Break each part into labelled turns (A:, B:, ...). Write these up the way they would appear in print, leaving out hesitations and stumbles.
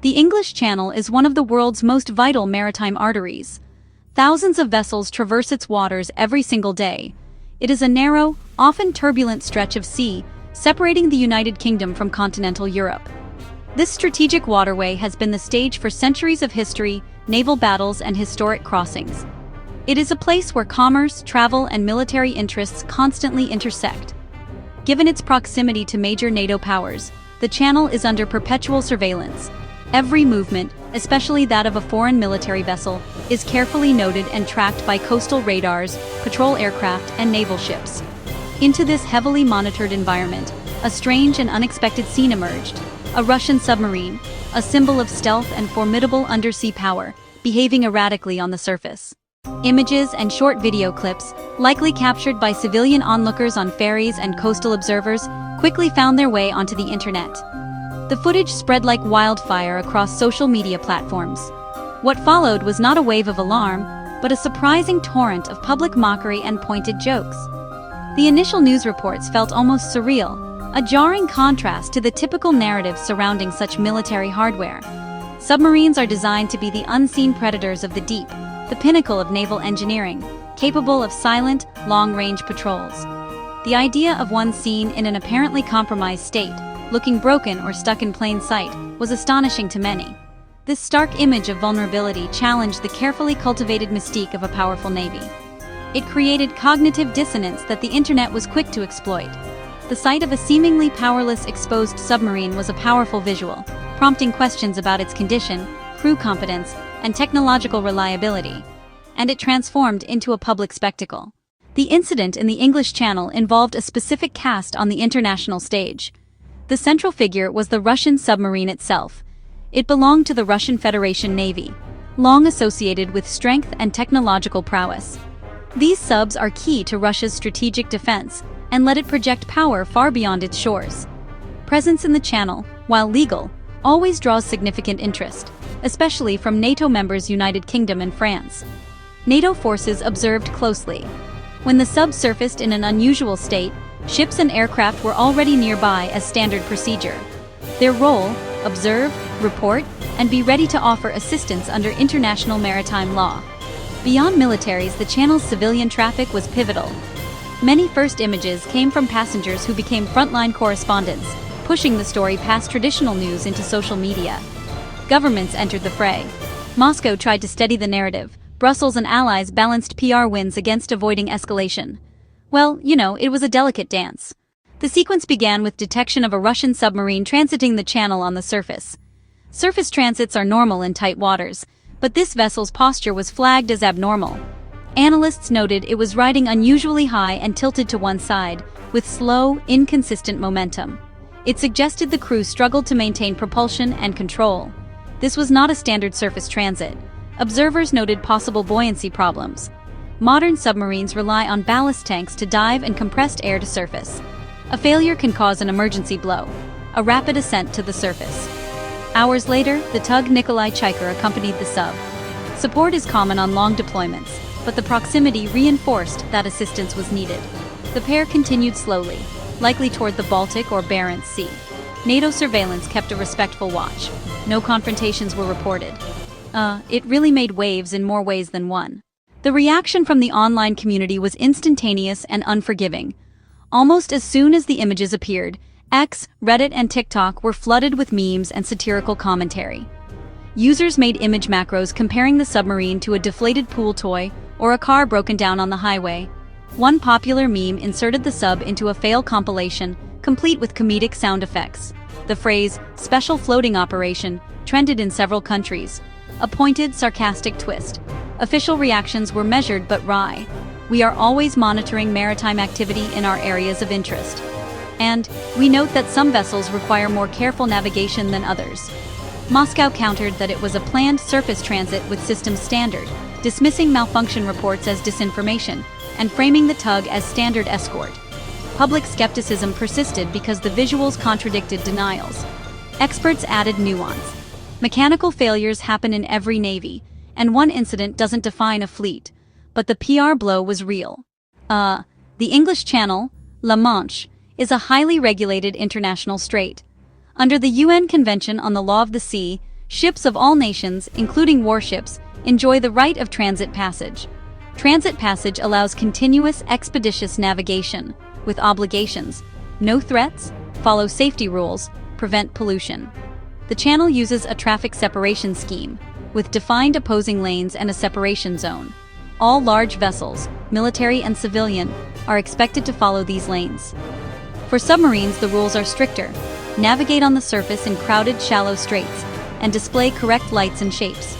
A: The English Channel is one of the world's most vital maritime arteries. Thousands of vessels traverse its waters every single day. It is a narrow, often turbulent stretch of sea, separating the United Kingdom from continental Europe. This strategic waterway has been the stage for centuries of history, naval battles, and historic crossings. It is a place where commerce, travel, and military interests constantly intersect. Given its proximity to major NATO powers, the channel is under perpetual surveillance. Every movement, especially that of a foreign military vessel, is carefully noted and tracked by coastal radars, patrol aircraft, and naval ships. Into this heavily monitored environment, a strange and unexpected scene emerged. A Russian submarine, a symbol of stealth and formidable undersea power, behaving erratically on the surface. Images and short video clips, likely captured by civilian onlookers on ferries and coastal observers, quickly found their way onto the internet. The footage spread like wildfire across social media platforms. What followed was not a wave of alarm, but a surprising torrent of public mockery and pointed jokes. The initial news reports felt almost surreal, a jarring contrast to the typical narrative surrounding such military hardware. Submarines are designed to be the unseen predators of the deep, the pinnacle of naval engineering, capable of silent, long-range patrols. The idea of one seen in an apparently compromised state, looking broken or stuck in plain sight, was astonishing to many. This stark image of vulnerability challenged the carefully cultivated mystique of a powerful navy. It created cognitive dissonance that the internet was quick to exploit. The sight of a seemingly powerless exposed submarine was a powerful visual, prompting questions about its condition, crew competence, and technological reliability. And it transformed into a public spectacle. The incident in the English Channel involved a specific cast on the international stage. The central figure was the Russian submarine itself. It belonged to the Russian Federation Navy, long associated with strength and technological prowess. These subs are key to Russia's strategic defense, and let it project power far beyond its shores. Presence in the channel, while legal, always draws significant interest, especially from NATO members United Kingdom and France. NATO forces observed closely. When the sub surfaced in an unusual state, ships and aircraft were already nearby as standard procedure. Their role: observe, report, and be ready to offer assistance under international maritime law. Beyond militaries, the channel's civilian traffic was pivotal. Many first images came from passengers who became frontline correspondents, pushing the story past traditional news into social media. Governments entered the fray. Moscow tried to steady the narrative. Brussels and allies balanced PR wins against avoiding escalation. Well, it was a delicate dance. The sequence began with detection of a Russian submarine transiting the channel on the surface. Surface transits are normal in tight waters, but this vessel's posture was flagged as abnormal. Analysts noted it was riding unusually high and tilted to one side, with slow, inconsistent momentum. It suggested the crew struggled to maintain propulsion and control. This was not a standard surface transit. Observers noted possible buoyancy problems. Modern submarines rely on ballast tanks to dive and compressed air to surface. A failure can cause an emergency blow, a rapid ascent to the surface. Hours later, the tug Nikolai Chaiker accompanied the sub. Support is common on long deployments, but the proximity reinforced that assistance was needed. The pair continued slowly, likely toward the Baltic or Barents Sea. NATO surveillance kept a respectful watch. No confrontations were reported. It really made waves in more ways than one. The reaction from the online community was instantaneous and unforgiving. Almost as soon as the images appeared, X, Reddit, and TikTok were flooded with memes and satirical commentary. Users made image macros comparing the submarine to a deflated pool toy or a car broken down on the highway. One popular meme inserted the sub into a fail compilation, complete with comedic sound effects. The phrase, "special floating operation," trended in several countries. A pointed, sarcastic twist. Official reactions were measured but wry. We are always monitoring maritime activity in our areas of interest. And we note that some vessels require more careful navigation than others. Moscow countered that it was a planned surface transit with systems standard, dismissing malfunction reports as disinformation, and framing the tug as standard escort. Public skepticism persisted because the visuals contradicted denials. Experts added nuance. Mechanical failures happen in every navy, and one incident doesn't define a fleet. But the PR blow was real. The English Channel, La Manche, is a highly regulated international strait. Under the UN Convention on the Law of the Sea, Ships of all nations, including warships, enjoy the right of transit passage. Transit passage allows continuous, expeditious navigation, with obligations: no threats, follow safety rules, prevent pollution. The channel uses a traffic separation scheme, with defined opposing lanes and a separation zone. All large vessels, military and civilian, are expected to follow these lanes. For submarines, the rules are stricter. Navigate on the surface in crowded, shallow straits, and display correct lights and shapes.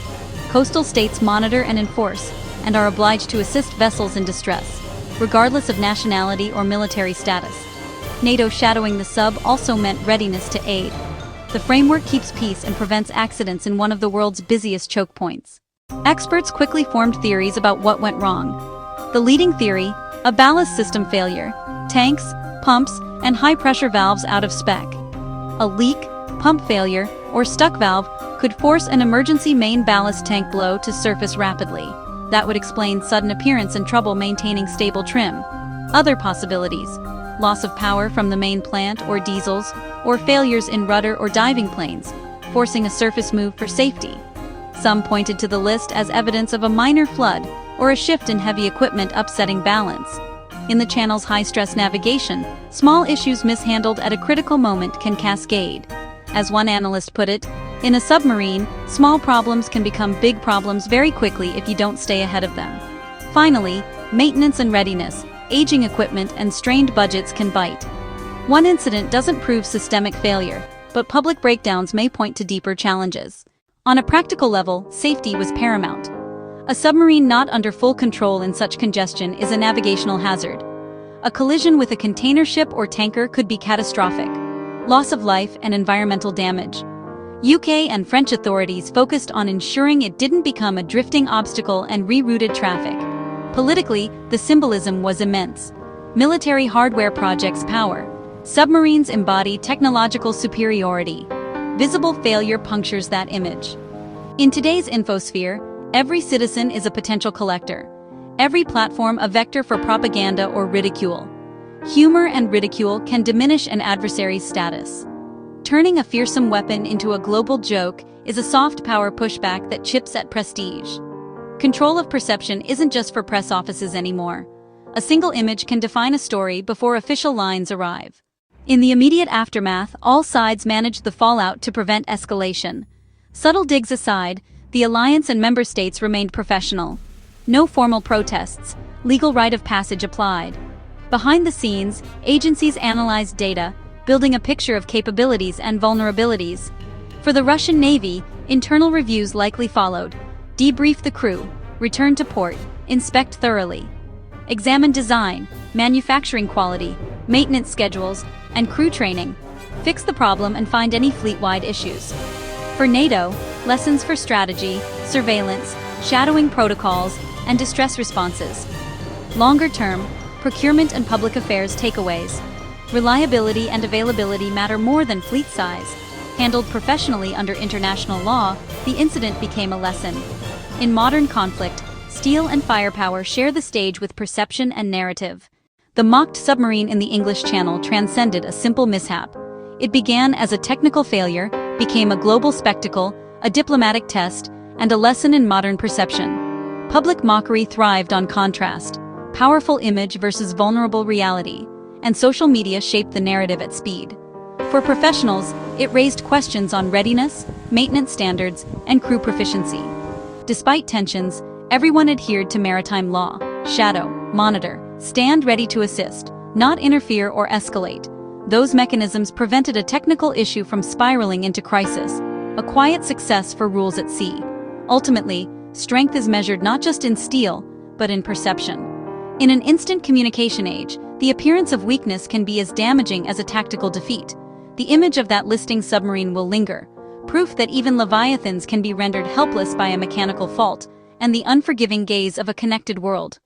A: Coastal states monitor and enforce, and are obliged to assist vessels in distress, regardless of nationality or military status. NATO shadowing the sub also meant readiness to aid. The framework keeps peace and prevents accidents in one of the world's busiest choke points. Experts quickly formed theories about what went wrong. The leading theory: a ballast system failure, tanks, pumps, and high-pressure valves out of spec. A leak, pump failure, or stuck valve could force an emergency main ballast tank blow to surface rapidly. That would explain sudden appearance and trouble maintaining stable trim. Other possibilities: loss of power from the main plant or diesels, or failures in rudder or diving planes, forcing a surface move for safety. Some pointed to the list as evidence of a minor flood or a shift in heavy equipment upsetting balance. In the channel's high-stress navigation, small issues mishandled at a critical moment can cascade. As one analyst put it, in a submarine, small problems can become big problems very quickly if you don't stay ahead of them. Finally, maintenance and readiness, aging equipment and strained budgets can bite. One incident doesn't prove systemic failure, but public breakdowns may point to deeper challenges. On a practical level, safety was paramount. A submarine not under full control in such congestion is a navigational hazard. A collision with a container ship or tanker could be catastrophic. Loss of life and environmental damage. UK and French authorities focused on ensuring it didn't become a drifting obstacle and rerouted traffic. Politically, the symbolism was immense. Military hardware projects power. Submarines embody technological superiority. Visible failure punctures that image. In today's infosphere, every citizen is a potential collector. Every platform a vector for propaganda or ridicule. Humor and ridicule can diminish an adversary's status. Turning a fearsome weapon into a global joke is a soft power pushback that chips at prestige. Control of perception isn't just for press offices anymore. A single image can define a story before official lines arrive. In the immediate aftermath, all sides managed the fallout to prevent escalation. Subtle digs aside, the alliance and member states remained professional. No formal protests, legal rite of passage applied. Behind the scenes, agencies analyzed data, building a picture of capabilities and vulnerabilities. For the Russian Navy, internal reviews likely followed. Debrief the crew, return to port, inspect thoroughly. Examine design, manufacturing quality, maintenance schedules, and crew training. Fix the problem and find any fleet-wide issues. For NATO, lessons for strategy, surveillance, shadowing protocols, and distress responses. Longer term, procurement and public affairs takeaways. Reliability and availability matter more than fleet size. Handled professionally under international law, the incident became a lesson. In modern conflict, steel and firepower share the stage with perception and narrative. The mocked submarine in the English Channel transcended a simple mishap. It began as a technical failure, became a global spectacle, a diplomatic test, and a lesson in modern perception. Public mockery thrived on contrast, powerful image versus vulnerable reality, and social media shaped the narrative at speed. For professionals, it raised questions on readiness, maintenance standards, and crew proficiency. Despite tensions, everyone adhered to maritime law: shadow, monitor, stand ready to assist, not interfere or escalate. Those mechanisms prevented a technical issue from spiraling into crisis, a quiet success for rules at sea. Ultimately, strength is measured not just in steel, but in perception. In an instant communication age, the appearance of weakness can be as damaging as a tactical defeat. The image of that listing submarine will linger, proof that even leviathans can be rendered helpless by a mechanical fault, and the unforgiving gaze of a connected world.